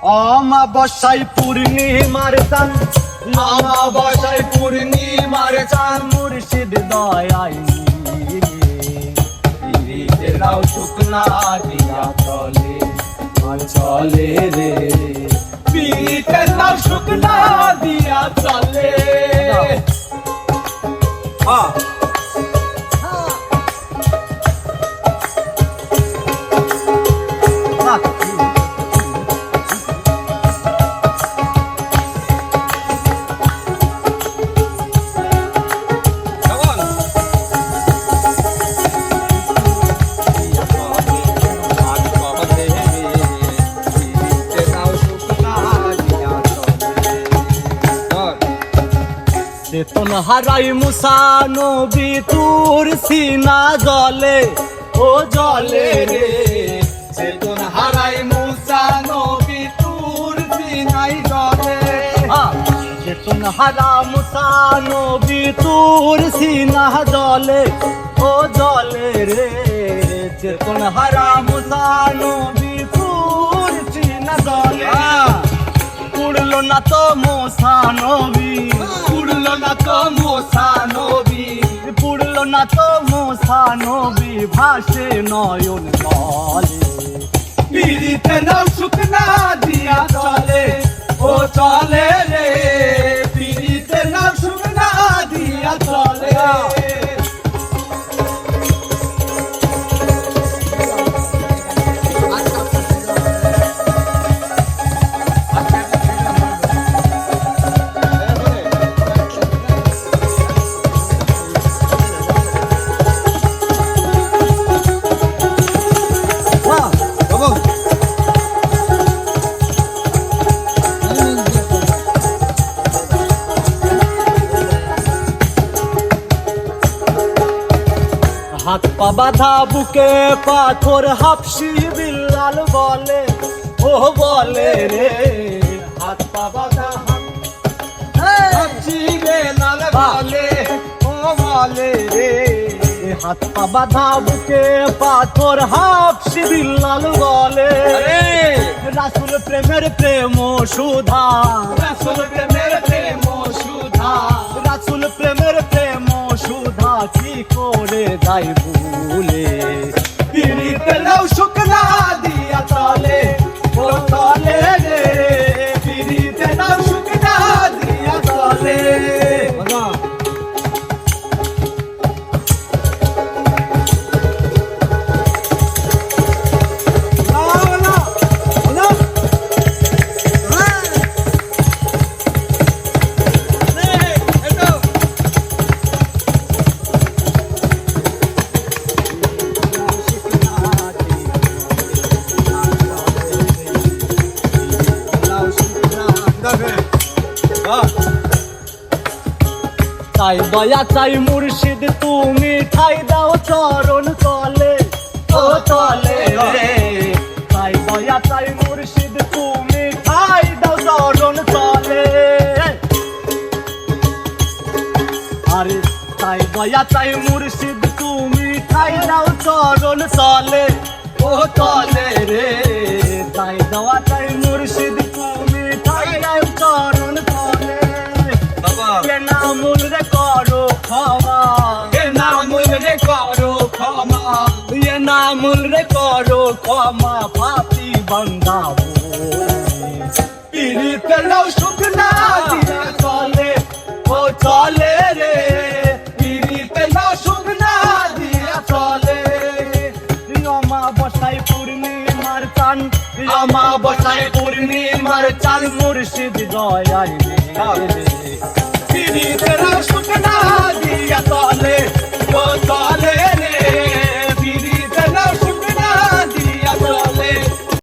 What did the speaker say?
অমাবস্যায় পূর্ণিমার চাঁদ, অমাবস্যায় পূর্ণিমার চাঁদ, মুর্শিদ দয়ায় পিরিতের নাও শুকনা দিয়া চলে চলে রে, পিরিতের নাও শুকনা দিয়া চলে। চেতন হারাই মুসা নবী তুর সিনা জলে, ও জলে রে, চেতন হারাই মুসা নবী তুর সিনাই জলে। চেতন হারা মুসা নবী তুর সিনা জলে, ও জলে রে, চেতন হারা মুসা নবী তুর সিনা জলে। উড়লো না তো মুসা নবী, উড়লো না তো মুসা নবী, পুড়লো না তো মুসা নবী, ভাসে নয়ন জলে। পিরিতে নাও শুকনা দিয়া চলে, ও চলে রে, পিরিতে নাও শুকনা দিয়া চলে। হাত পা বাঁধা বুকে পাথর, হাফসি বিল্লাল বলে, ও বলে রে, হাত পা বাঁধা হাফসি বিল্লাল বলে, ও বলে রে, হাত পা বাঁধা বুকে পাথর, হাফসি বিল্লাল বলে, রাসূল প্রেমের প্রেম সুধা, রাসূল প্রেমের প্রেম সুধা, রাসূল প্রেমের প্রেম সুধা, কি করে যাই ভুলে। পিরিতে নাও শুকনা দিয়া চলে, ও চলে রে, পিরিতে নাও শুকনা দিয়া চলে। চাই দয়া চাই মুর্শিদ তুমি, ঠাই দাও চরণ তলে, ও তলে রে, চাই দয়া চাই মুর্শিদ তুমি, ঠাই দাও চরণ তলে। আরে চাই দয়া চাই মুর্শিদ তুমি, ঠাই দাও চরণ তলে, ও তলে রে, চাই দয়া চাই মুর্শিদ তুমি, ঠাই দাও চরণ তলে। এ নামুল রে করো ক্ষমা, এ নামুল রে করো ক্ষমা, এ নামুল রে করো ক্ষমা, পাপী বান্দা পিরিতে নাও শুকনা দিয়া চলে, ও চলে রে, পিরিতে নাও শুকনা দিয়া চলে। অমাবস্যায় পূর্ণিমার চাঁদ, অমাবস্যায় পূর্ণিমার চাঁদ, মুর্শিদ দয়ায় রে, পিরিতে